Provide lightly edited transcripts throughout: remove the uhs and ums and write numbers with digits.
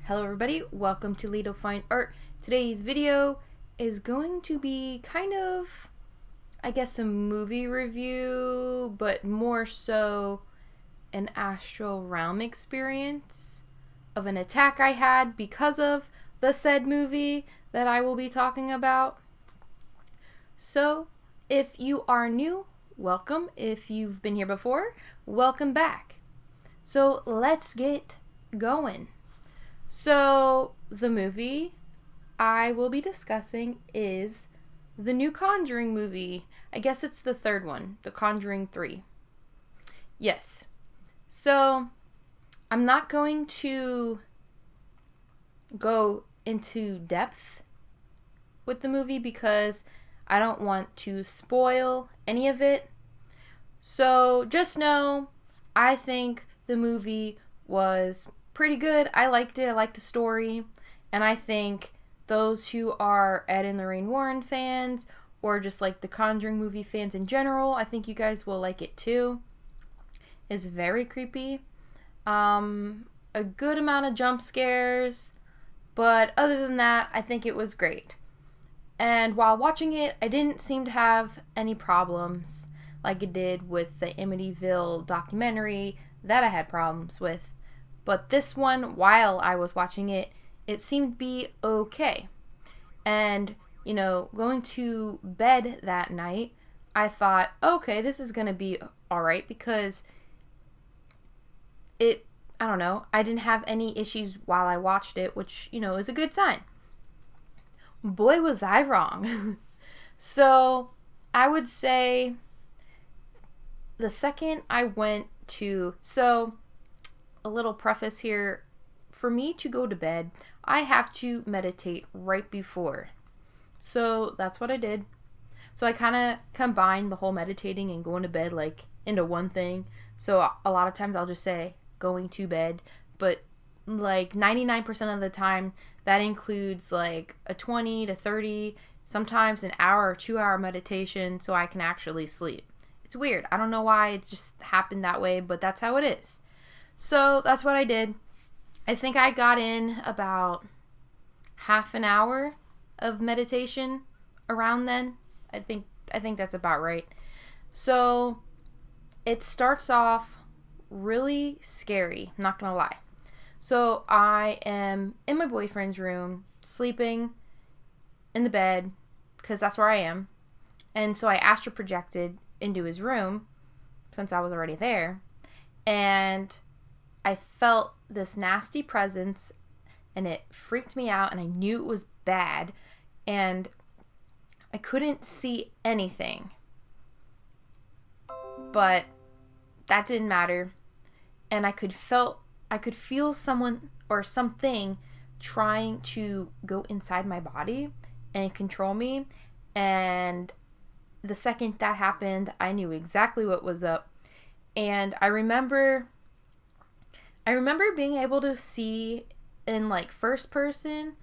Hello everybody, welcome to Lido Fine Art. Today's video is going to be kind of, I guess, a movie review, but more so an astral realm experience of an attack I had because of the said movie that I will be talking about. So, if you are new, welcome. If you've been here before, welcome back. So, let's get going. So, the movie I will be discussing is the new Conjuring movie. I guess it's the third one, the Conjuring 3. Yes. So, I'm not going to go into depth with the movie because I don't want to spoil any of it. So, just know, I think the movie was pretty good. I liked it. I liked the story. And I think those who are Ed and Lorraine Warren fans, or just like the Conjuring movie fans in general, I think you guys will like it too. It's very creepy. A good amount of jump scares. But other than that, I think it was great. And while watching it, I didn't seem to have any problems like it did with the Amityville documentary that I had problems with. But this one, while I was watching it, it seemed to be okay. And, going to bed that night, I thought, okay, this is going to be alright because I don't know, I didn't have any issues while I watched it, which, is a good sign. Boy, was I wrong. So, I would say the second I went to... So, a little preface here. For me to go to bed, I have to meditate right before. So, that's what I did. So, I kind of combined the whole meditating and going to bed, like, into one thing. So, a lot of times I'll just say going to bed. But, like, 99% of the time, that includes, like, a 20 to 30, sometimes an hour or 2-hour meditation so I can actually sleep. It's weird. I don't know why it just happened that way, but that's how it is. So, that's what I did. I think I got in about half an hour of meditation around then. I think that's about right. So, it starts off really scary, not gonna lie. So, I am in my boyfriend's room, sleeping in the bed, because that's where I am. And so I astral projected into his room, since I was already there. And I felt this nasty presence, and it freaked me out, and I knew it was bad, and I couldn't see anything. But that didn't matter. And I could feel someone or something trying to go inside my body and control me. And the second that happened, I knew exactly what was up. And I remember being able to see in like first person,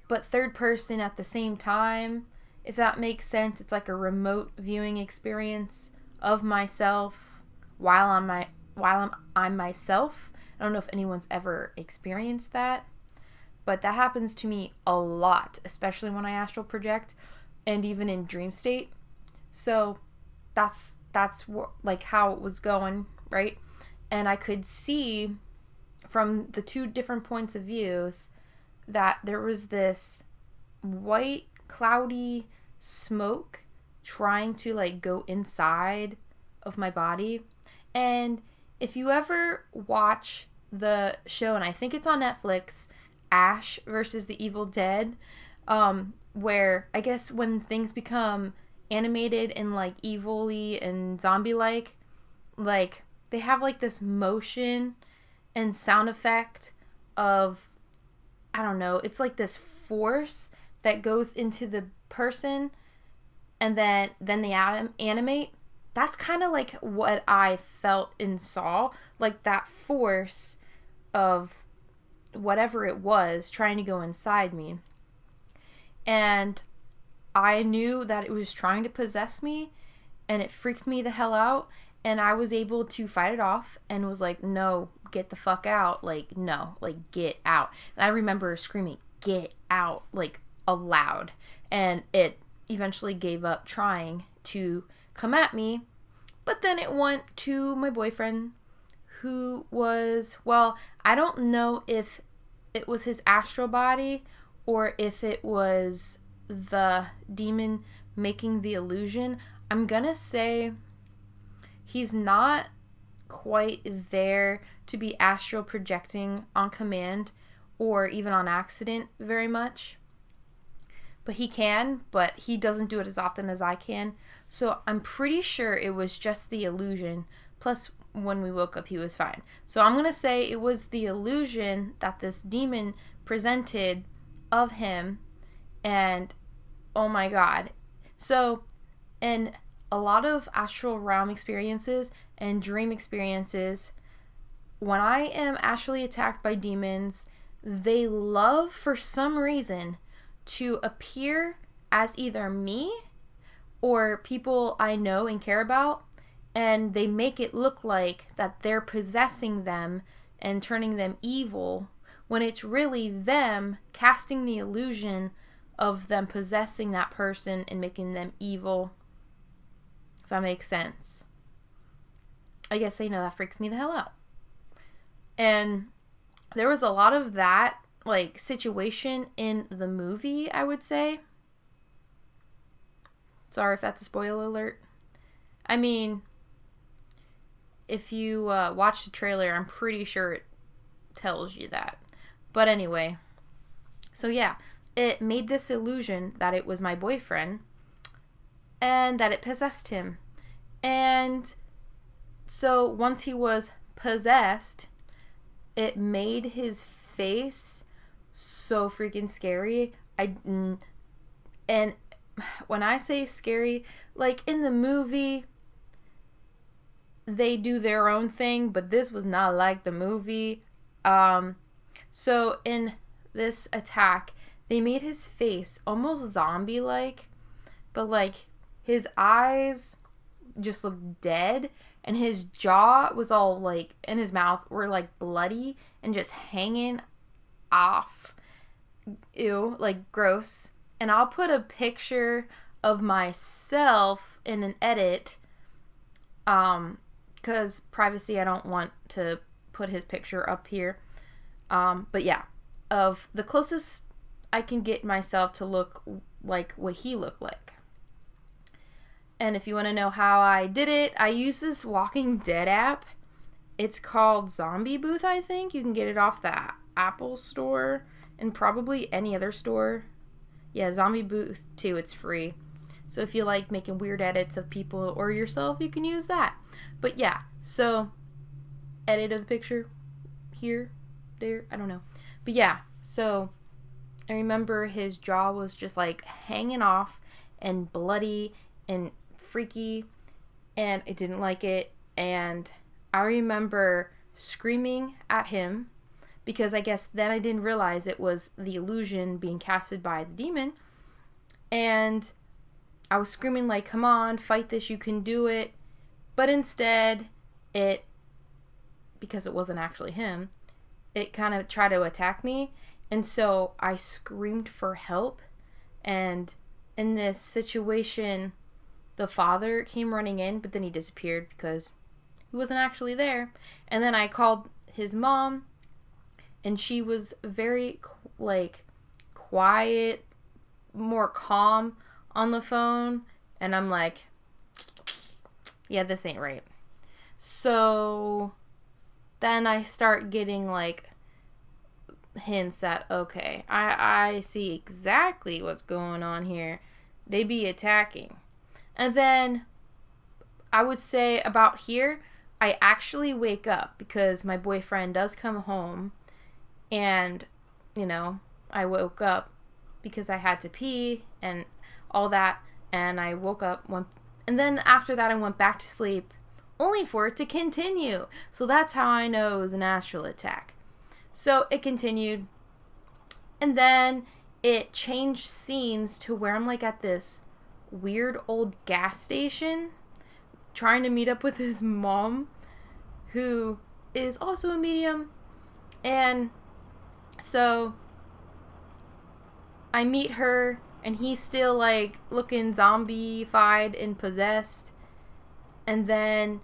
but third person at the same time, if that makes sense. It's like a remote viewing experience of myself while I'm myself. I don't know if anyone's ever experienced that, but that happens to me a lot, especially when I astral project and even in dream state. So that's like how it was going, right? And I could see from the two different points of views that there was this white cloudy smoke trying to like go inside of my body. And if you ever watch the show, and I think it's on Netflix, Ash versus the Evil Dead, where I guess when things become animated and like evil-y and zombie-like, like they have like this motion and sound effect of, I don't know, it's like this force that goes into the person and then they animate. That's kind of like what I felt and saw, like that force of whatever it was trying to go inside me. And I knew that it was trying to possess me, and it freaked me the hell out. And I was able to fight it off and was like, no, get the fuck out. Like, no, like, get out. And I remember screaming, get out, like, aloud. And it eventually gave up trying to come at me. But then it went to my boyfriend, who was, well, I don't know if it was his astral body or if it was the demon making the illusion. I'm gonna say he's not quite there to be astral projecting on command or even on accident very much. But he can, but he doesn't do it as often as I can. So I'm pretty sure it was just the illusion. Plus, when we woke up, he was fine. So I'm going to say it was the illusion that this demon presented of him. And, oh my God. So, in a lot of astral realm experiences and dream experiences, when I am astrally attacked by demons, they love, for some reason, to appear as either me or people I know and care about, and they make it look like that they're possessing them and turning them evil, when it's really them casting the illusion of them possessing that person and making them evil, if that makes sense. I guess they know that freaks me the hell out. And there was a lot of that, like, situation in the movie, I would say. Sorry if that's a spoiler alert. I mean, if you watch the trailer, I'm pretty sure it tells you that. But anyway, so yeah, it made this illusion that it was my boyfriend and that it possessed him. And so once he was possessed, it made his face so freaking scary. And when I say scary, like in the movie, they do their own thing, but this was not like the movie. So in this attack, they made his face almost zombie-like, but like his eyes just looked dead, and his jaw was all like, and his mouth were like bloody and just hanging off. Ew, like gross. And I'll put a picture of myself in an edit, because privacy, I don't want to put his picture up here. But yeah, of the closest I can get myself to look like what he looked like. And if you want to know how I did it, I use this Walking Dead app. It's called Zombie Booth, I think. You can get it off the Apple store and probably any other store. Yeah, Zombie Booth too, it's free. So if you like making weird edits of people or yourself, you can use that. But yeah, so edit of the picture here, there, I don't know. But yeah, so I remember his jaw was just like hanging off and bloody and freaky, and I didn't like it. And I remember screaming at him, because I guess then I didn't realize it was the illusion being casted by the demon. And I was screaming like, come on, fight this, you can do it. But instead, because it wasn't actually him, it kind of tried to attack me. And so I screamed for help. And in this situation, the father came running in, but then he disappeared because he wasn't actually there. And then I called his mom, and she was very, like, quiet, more calm on the phone. And I'm like, yeah, this ain't right. So then I start getting, like, hints that, okay, I see exactly what's going on here. They be attacking. And then I would say about here, I actually wake up because my boyfriend does come home. And, you know, I woke up because I had to pee and all that. And I woke up, and then after that I went back to sleep, only for it to continue. So that's how I know it was an astral attack. So it continued. And then it changed scenes to where I'm like at this weird old gas station. trying to meet up with his mom, who is also a medium. And so I meet her, and he's still like looking zombie-fied and possessed. And then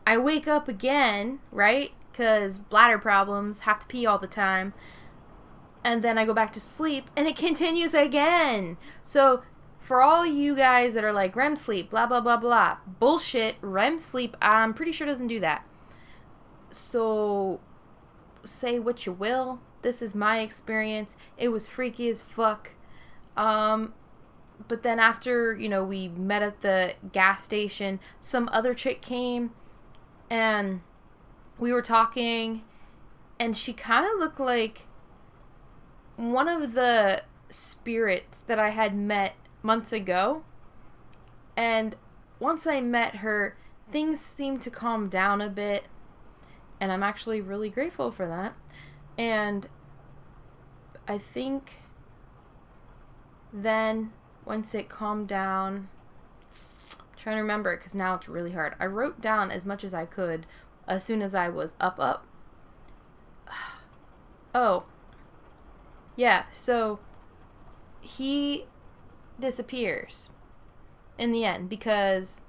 I wake up again, right? Because bladder problems, have to pee all the time. And then I go back to sleep, and it continues again. So for all you guys that are like, REM sleep, blah, blah, blah, blah. Bullshit. REM sleep, I'm pretty sure doesn't do that. So say what you will. This is my experience. It was freaky as fuck. But then after, we met at the gas station, some other chick came, and we were talking, and she kind of looked like one of the spirits that I had met months ago. And once I met her, things seemed to calm down a bit, and I'm actually really grateful for that. And I think then once it calmed down, I'm trying to remember, because now it's really hard. I wrote down as much as I could as soon as I was up. Oh, yeah, so he disappears in the end because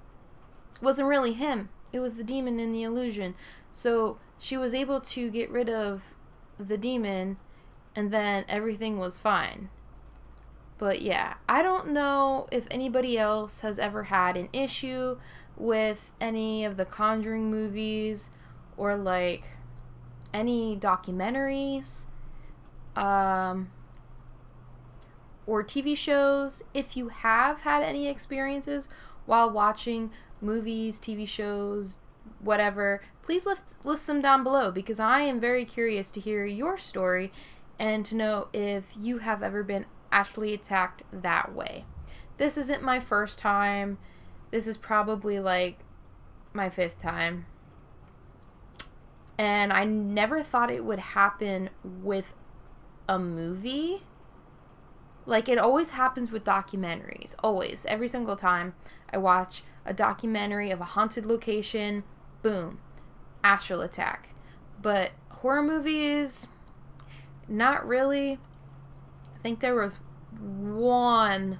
it wasn't really him. It was the demon in the illusion. So she was able to get rid of the demon, and then everything was fine. But yeah, I don't know if anybody else has ever had an issue with any of the Conjuring movies or like any documentaries or TV shows. If you have had any experiences while watching movies, TV shows, whatever, please list them down below, because I am very curious to hear your story and to know if you have ever been actually attacked that way. This isn't my first time. This is probably like my 5th time. And I never thought it would happen with a movie. Like, it always happens with documentaries. Always. Every single time I watch a documentary of a haunted location, boom, astral attack. But horror movies, not really. I think there was one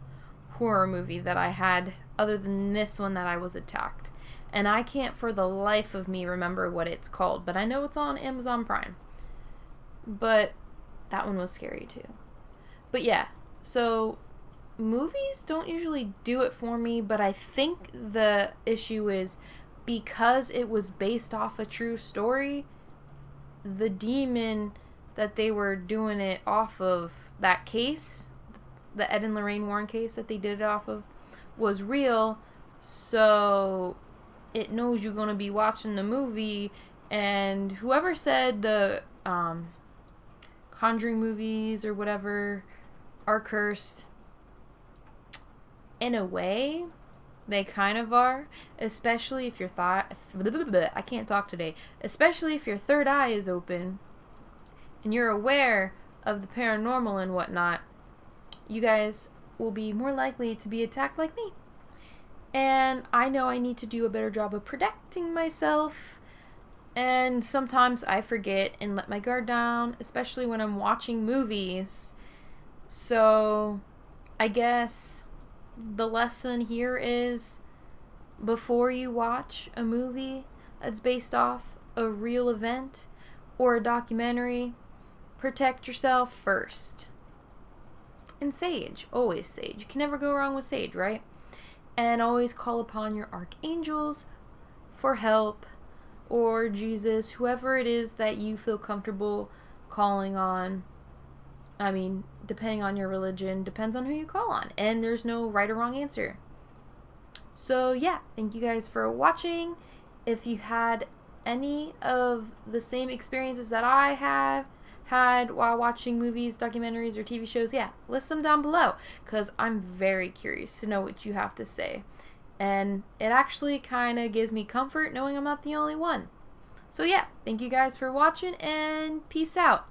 horror movie that I had other than this one that I was attacked. And I can't for the life of me remember what it's called, but I know it's on Amazon Prime. But that one was scary too. But yeah, so movies don't usually do it for me, but I think the issue is because it was based off a true story, the demon that they were doing it off of, that case, the Ed and Lorraine Warren case that they did it off of, was real. So it knows you're going to be watching the movie, and whoever said the Conjuring movies or whatever are cursed, in a way, they kind of are, especially if your I can't talk today, especially if your third eye is open and you're aware of the paranormal and whatnot. You guys will be more likely to be attacked like me. And I know I need to do a better job of protecting myself, and sometimes I forget and let my guard down, especially when I'm watching movies. So I guess the lesson here is, before you watch a movie that's based off a real event or a documentary, protect yourself first. And sage, always sage. You can never go wrong with sage, right? And always call upon your archangels for help, or Jesus, whoever it is that you feel comfortable calling on. I mean, depending on your religion, depends on who you call on, and there's no right or wrong answer. So yeah, thank you guys for watching. If you had any of the same experiences that I have had while watching movies, documentaries, or TV shows, yeah, list them down below, because I'm very curious to know what you have to say. And it actually kind of gives me comfort knowing I'm not the only one. So yeah, thank you guys for watching, and peace out.